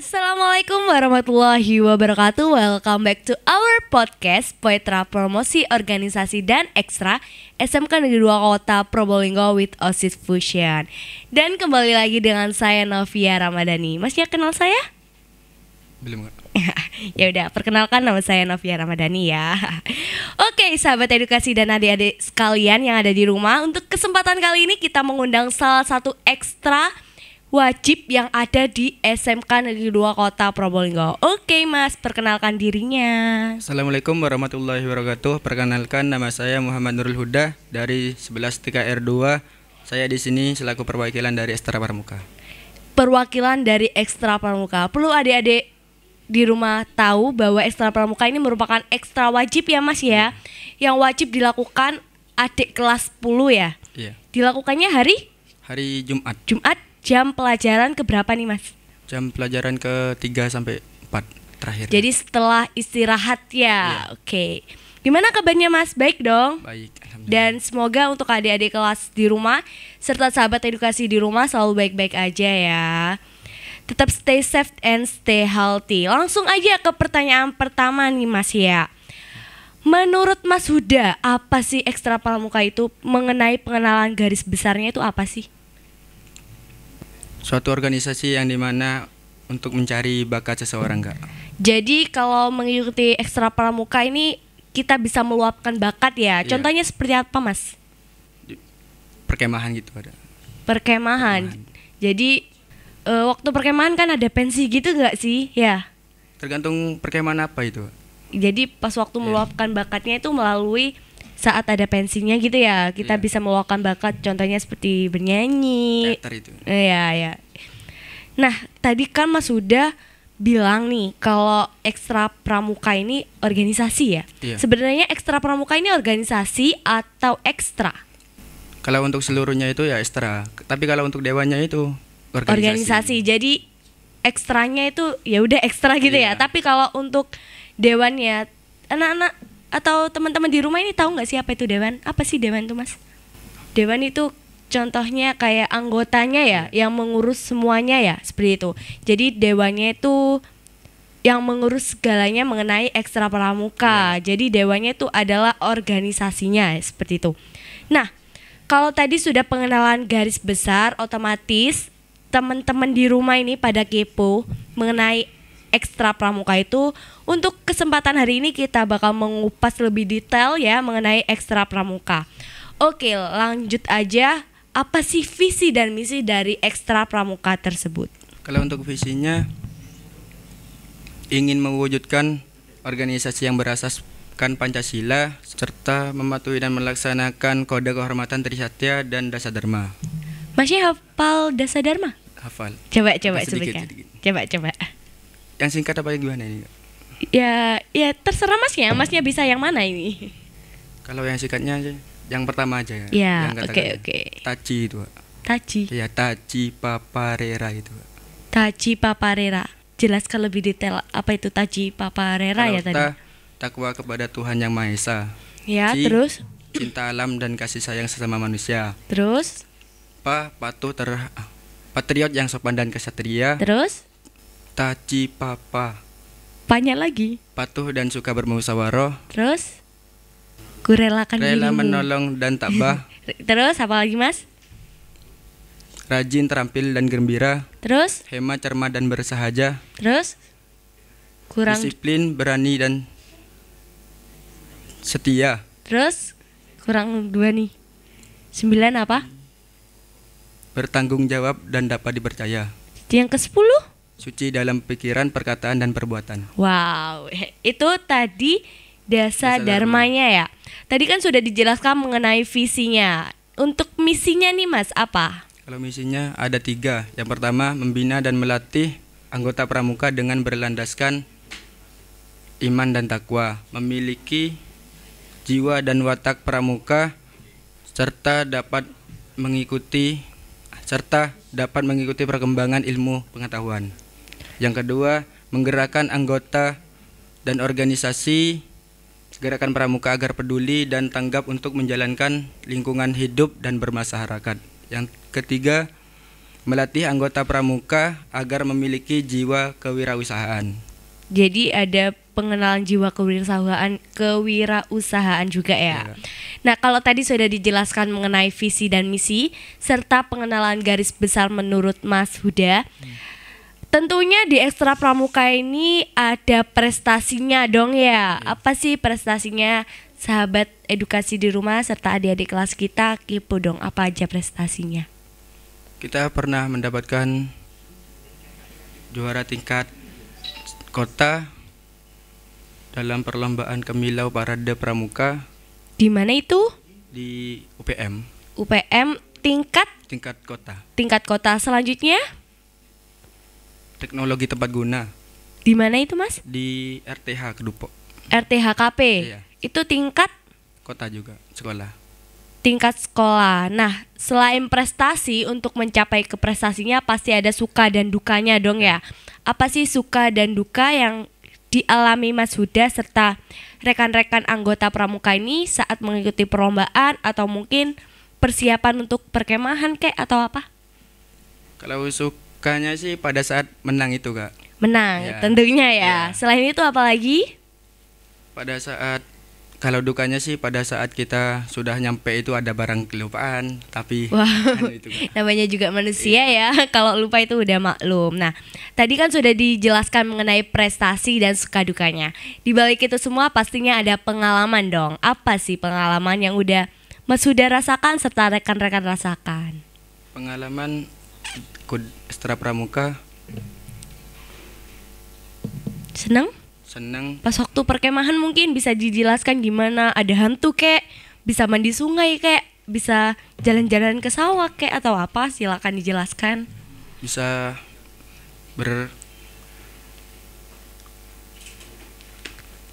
Assalamualaikum warahmatullahi wabarakatuh. Welcome back to our podcast Poetra Promosi Organisasi dan Ekstra SMK Negeri 2 Kota Probolinggo with OSIS Fusion. Dan kembali lagi dengan saya Novia Ramadhani. Masnya kenal saya? Belum Kak. Ya udah, perkenalkan nama saya Novia Ramadhani ya. Oke, sahabat edukasi dan adik-adik sekalian yang ada di rumah, untuk kesempatan kali ini kita mengundang salah satu ekstra wajib yang ada di SMK Negeri 2 Kota Probolinggo. Oke Mas, perkenalkan dirinya. Assalamualaikum warahmatullahi wabarakatuh. Perkenalkan, nama saya Muhammad Nurul Huda dari 11 TKR2. Saya di sini selaku perwakilan dari Ekstra Pramuka. Perwakilan dari Ekstra Pramuka. Perlu adik-adik di rumah tahu bahwa Ekstra Pramuka ini merupakan ekstra wajib ya Mas ya. Yang wajib dilakukan adik kelas 10 ya. Iya. Dilakukannya hari Jumat. Jam pelajaran keberapa nih Mas? Jam pelajaran ke-3 sampai 4 terakhir. Jadi setelah istirahat ya. Iya. Oke. Gimana kabarnya Mas? Baik dong? Baik, alhamdulillah. Dan semoga untuk adik-adik kelas di rumah serta sahabat edukasi di rumah selalu baik-baik aja ya. Tetap stay safe and stay healthy. Langsung aja ke pertanyaan pertama nih Mas ya. Menurut Mas Huda, apa sih Ekstra Pramuka itu? Mengenai pengenalan garis besarnya itu apa sih? Suatu organisasi yang dimana untuk mencari bakat seseorang Kak. Jadi kalau mengikuti Ekstra Pramuka ini kita bisa meluapkan bakat ya. Iya. Contohnya seperti apa Mas? Perkemahan gitu ada. Perkemahan. Jadi waktu perkemahan kan ada pensi gitu nggak sih? Ya. Tergantung perkemahan apa itu. Jadi pas waktu meluapkan bakatnya itu melalui saat ada pensinya gitu ya. Kita Iya. bisa meluapkan bakat, contohnya seperti bernyanyi. Teater itu. Iya, ya. Nah, tadi kan Mas sudah bilang nih kalau Ekstra Pramuka ini organisasi ya. Iya. Sebenarnya Ekstra Pramuka ini organisasi atau ekstra? Kalau untuk seluruhnya itu ya ekstra. Tapi kalau untuk dewannya itu Organisasi. Jadi ekstranya itu ya udah ekstra gitu ya. Iya. Tapi kalau untuk dewannya, anak-anak atau teman-teman di rumah ini tahu nggak sih apa itu dewan? Apa sih dewan itu Mas? Dewan itu contohnya kayak anggotanya ya, yang mengurus semuanya ya, seperti itu. Jadi dewannya itu yang mengurus segalanya mengenai Ekstra Pramuka. Jadi dewannya itu adalah organisasinya seperti itu. Nah, kalau tadi sudah pengenalan garis besar, otomatis teman-teman di rumah ini pada kepo mengenai Ekstra Pramuka itu. Untuk kesempatan hari ini kita bakal mengupas lebih detail ya mengenai Ekstra Pramuka. Oke, lanjut aja. Apa sih visi dan misi dari Ekstra Pramuka tersebut? Kalau untuk visinya ingin mewujudkan organisasi yang berasaskan Pancasila serta mematuhi dan melaksanakan kode kehormatan Trisatya dan Dasa Dharma. Masnya hafal Dasa Dharma? Hafal. Coba Sedikit. sebutkan. Coba. Yang singkat apa yang gimana ini? Ya terserah Masnya. Masnya bisa yang mana ini? Kalau yang singkatnya aja, yang pertama aja ya. Ya, Yang katakan oke. Taci itu, Pak. Taci. Ya, Taci Paparera itu, Pak. Taci Paparera. Jelaskan lebih detail apa itu Taci Paparera Kalau ya tadi. takwa kepada Tuhan Yang Maha Esa. Ya, Ci, terus? cinta alam dan kasih sayang sesama manusia. Terus? Patriot yang sopan dan kesatria. Terus? Taci Papa, Banyak lagi. patuh dan suka bermusyawarah, Terus? Kurelakan rela dirimu. menolong dan tabah, Terus apa lagi Mas? rajin, terampil dan gembira, Terus? hemat, cermat dan bersahaja, Terus? Kurang. disiplin, berani dan setia, Terus? Kurang 2 nih. 9 apa? bertanggung jawab dan dapat dipercaya, Yang ke-10? suci dalam pikiran, perkataan dan perbuatan. Wow, itu tadi Dasa Dasa Dharmanya ya. Tadi kan sudah dijelaskan mengenai visinya. Untuk misinya nih Mas, apa? Kalau misinya ada 3. Yang pertama, membina dan melatih anggota pramuka dengan berlandaskan iman dan takwa, memiliki jiwa dan watak pramuka, serta dapat mengikuti perkembangan ilmu pengetahuan. Yang kedua, menggerakkan anggota dan organisasi gerakan pramuka agar peduli dan tanggap untuk menjalankan lingkungan hidup dan bermasyarakat. Yang ketiga, melatih anggota pramuka agar memiliki jiwa kewirausahaan. Jadi ada pengenalan jiwa kewirausahaan juga ya. Iya. Nah, kalau tadi sudah dijelaskan mengenai visi dan misi serta pengenalan garis besar menurut Mas Huda. Tentunya di Ekstra Pramuka ini ada prestasinya dong ya. Apa sih prestasinya, sahabat edukasi di rumah serta adik-adik kelas kita? Kepo dong, apa aja prestasinya? Kita pernah mendapatkan juara tingkat kota dalam perlombaan Kemilau Parade Pramuka Di mana itu? di UPM UPM tingkat tingkat kota. Selanjutnya Teknologi tepat guna di mana itu, Mas? di RTH Kedupo. RTHKP. Iya. Itu tingkat Kota juga, sekolah. sekolah. Nah, selain prestasi, untuk mencapai ke prestasinya pasti ada suka dan dukanya dong ya. Apa sih suka dan duka yang dialami Mas Huda serta rekan-rekan anggota pramuka ini saat mengikuti perlombaan atau mungkin persiapan untuk perkemahan kek atau apa? Kalau sukanya sih pada saat menang itu, Kak. Menang, Ya. tentunya ya. Ya. Selain itu apa lagi? Pada saat Kalau dukanya sih pada saat kita sudah nyampe itu ada barang kelupaan, tapi Wah, itu, Kak. namanya juga manusia ya. Kalau lupa itu udah maklum. Nah, tadi kan sudah dijelaskan mengenai prestasi dan suka dukanya. Di balik itu semua pastinya ada pengalaman dong. Apa sih pengalaman yang udah Mas Huda rasakan serta rekan-rekan rasakan? Pengalaman Ekstra Pramuka Seneng? senang. Pas waktu perkemahan mungkin bisa dijelaskan gimana? Ada hantu kek? Bisa mandi sungai kek? Bisa jalan-jalan ke sawah kek atau apa? Silakan dijelaskan. Bisa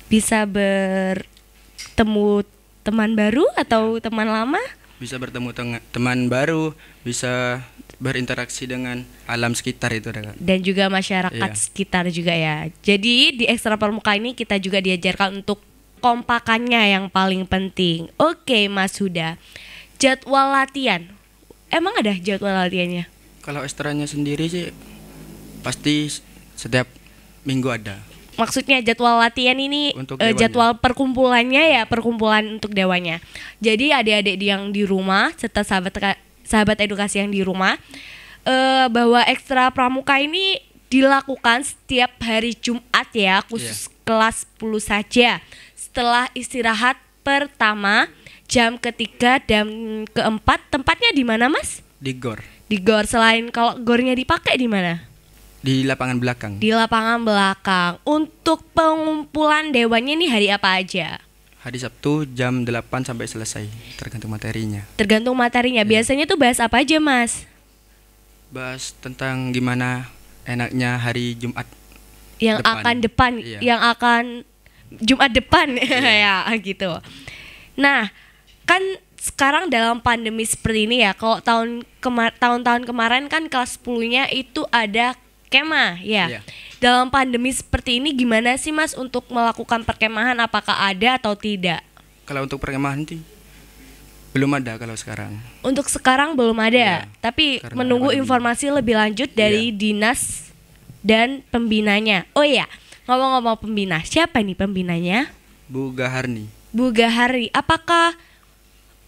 Bisa bertemu teman baru atau teman lama? bertemu teman baru, bisa berinteraksi dengan alam sekitar itu, Kak. Dan juga masyarakat Iya. sekitar juga ya. Jadi di Ekstra Pramuka ini kita juga diajarkan untuk kompakannya yang paling penting. Oke, Mas Huda. Jadwal latihan. Emang ada jadwal latihannya? Kalau ekstranya sendiri sih pasti setiap minggu ada. Maksudnya jadwal latihan ini Untuk dewannya. jadwal perkumpulannya ya, perkumpulan untuk dewannya. Jadi adik-adik yang di rumah serta sahabat edukasi yang di rumah, bahwa Ekstra Pramuka ini dilakukan setiap hari Jumat ya, khusus kelas 10 saja. Setelah istirahat pertama, jam ketiga dan keempat. Tempatnya di mana, Mas? Di GOR, Di GOR. Selain kalau GOR-nya dipakai di mana? di lapangan belakang. Di lapangan belakang. Untuk pengumpulan dewannya ini hari apa aja? Hari Sabtu jam 8 sampai selesai, tergantung materinya. Tergantung materinya. Biasanya tuh bahas apa aja, Mas? Bahas tentang gimana enaknya hari Jumat. Yang Depan. akan depan, Iya. yang akan Jumat depan ya gitu. Nah, kan sekarang dalam pandemi seperti ini ya, kalau tahun-tahun kemarin kan kelas 10-nya itu ada kemah ya. Iya. Dalam pandemi seperti ini gimana sih, Mas, untuk melakukan perkemahan, apakah ada atau tidak? Kalau untuk perkemahan sih belum ada kalau sekarang. Untuk sekarang belum ada, Iya, tapi karena menunggu pandemi. informasi lebih lanjut dari dinas dan pembinanya. Oh iya, ngomong-ngomong pembina, siapa nih pembinanya? Bu Gaharni. Bu Gahari. Apakah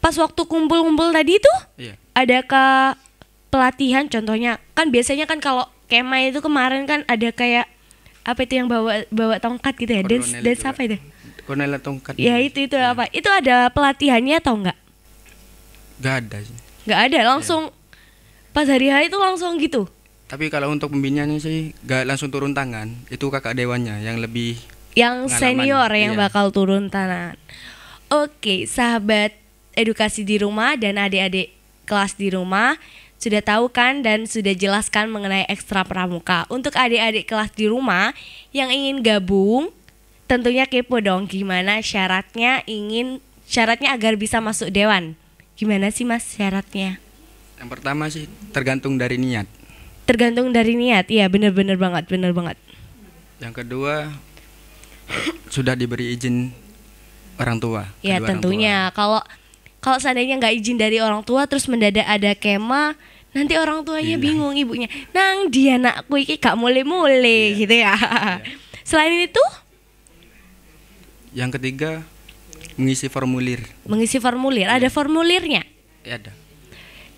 pas waktu kumpul-kumpul tadi itu Iya. adakah pelatihan? Contohnya kan biasanya kan kalau kemah itu kemarin kan ada kayak apa itu yang bawa tongkat gitu ya? Dance Kolonel dance itu, apa itu? Kolonel tongkat. Ya itu apa? Itu ada pelatihannya atau enggak? Gak ada sih. Enggak ada, langsung pas hari itu langsung gitu. Tapi kalau untuk pembinanya sih gak langsung turun tangan. Itu kakak dewannya yang lebih Yang pengalaman. senior yang Iya. bakal turun tangan. Oke, sahabat edukasi di rumah dan adik-adik kelas di rumah sudah tahu kan dan sudah jelaskan mengenai Ekstra Pramuka. Untuk adik-adik kelas di rumah yang ingin gabung, tentunya kepo dong gimana syaratnya agar bisa masuk dewan. Gimana sih, Mas, syaratnya? Yang pertama sih tergantung dari niat. Tergantung dari niat. Iya, bener banget. Yang kedua sudah diberi izin orang tua. Ya kedua orang tentunya kalau seandainya nggak izin dari orang tua terus mendadak ada kemah Nanti orang tuanya Iya. bingung, ibunya. Nang dia anakku iki gak mulai-mulai gitu ya. Selain itu, Yang ketiga, mengisi formulir. mengisi formulir. Ada formulirnya. Ya, ada.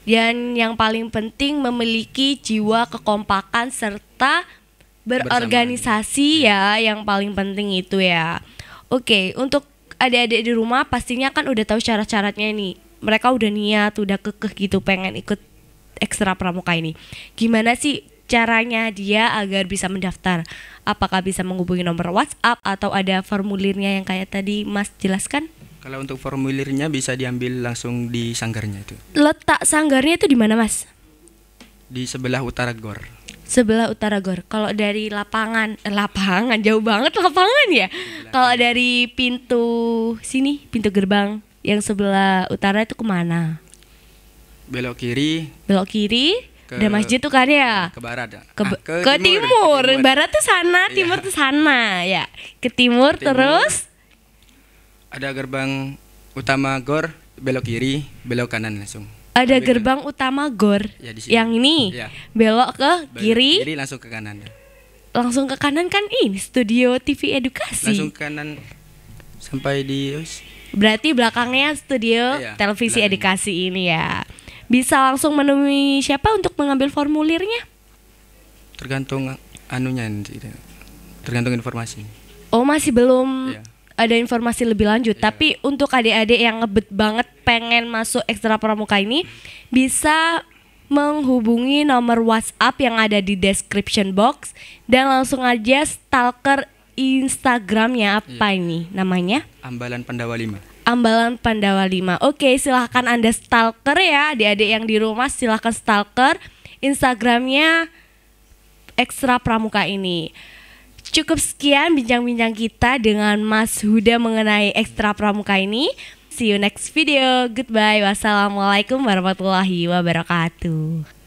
Dan yang paling penting memiliki jiwa kekompakan serta berorganisasi ya, yang paling penting itu ya. Oke, untuk adik-adik di rumah pastinya kan udah tahu syarat-syaratnya nih. Mereka udah niat, udah kekeh gitu pengen ikut ekstra pramuka ini. Gimana sih caranya dia agar bisa mendaftar? Apakah bisa menghubungi nomor WhatsApp atau ada formulirnya yang kayak tadi Mas jelaskan? Kalau untuk formulirnya bisa diambil langsung di sanggarnya itu. Letak sanggarnya itu di mana, Mas? Di sebelah utara GOR. Sebelah utara GOR. Kalau dari lapangan jauh banget lapangan ya. Kalau dari pintu sini, pintu gerbang yang sebelah utara itu kemana? Belok kiri Belok kiri, ada masjid tuh kan ya. ke barat. Ke timur. Barat tuh sana, Iya. timur tuh sana ya. Ke timur, Ke timur. terus Ada gerbang utama GOR, belok kiri, belok kanan langsung. ada Ambil gerbang utama GOR. Ya, di sini. Yang ini Iya. belok ke Belok kiri, kiri langsung ke kanan. langsung ke kanan kan ini studio TV edukasi. Langsung ke kanan sampai di Berarti belakangnya studio Iya, televisi belakangnya. edukasi ini ya. Bisa langsung menemui siapa untuk mengambil formulirnya? tergantung anunya nanti. Tergantung informasi. Oh, masih belum Iya. ada informasi lebih lanjut. Iya. Tapi untuk adik-adik yang ngebet banget pengen masuk ekstra pramuka ini, bisa menghubungi nomor WhatsApp yang ada di description box dan langsung aja stalker Instagramnya apa ini namanya? Ambalan Pandawa 5. Ambalan Pandawa 5. Oke, silahkan Anda stalker ya, adik-adik yang di rumah silahkan stalker Instagramnya Ekstra Pramuka ini. Cukup sekian bincang-bincang kita dengan Mas Huda mengenai Ekstra Pramuka ini. See you next video. Goodbye. Wassalamualaikum warahmatullahi wabarakatuh.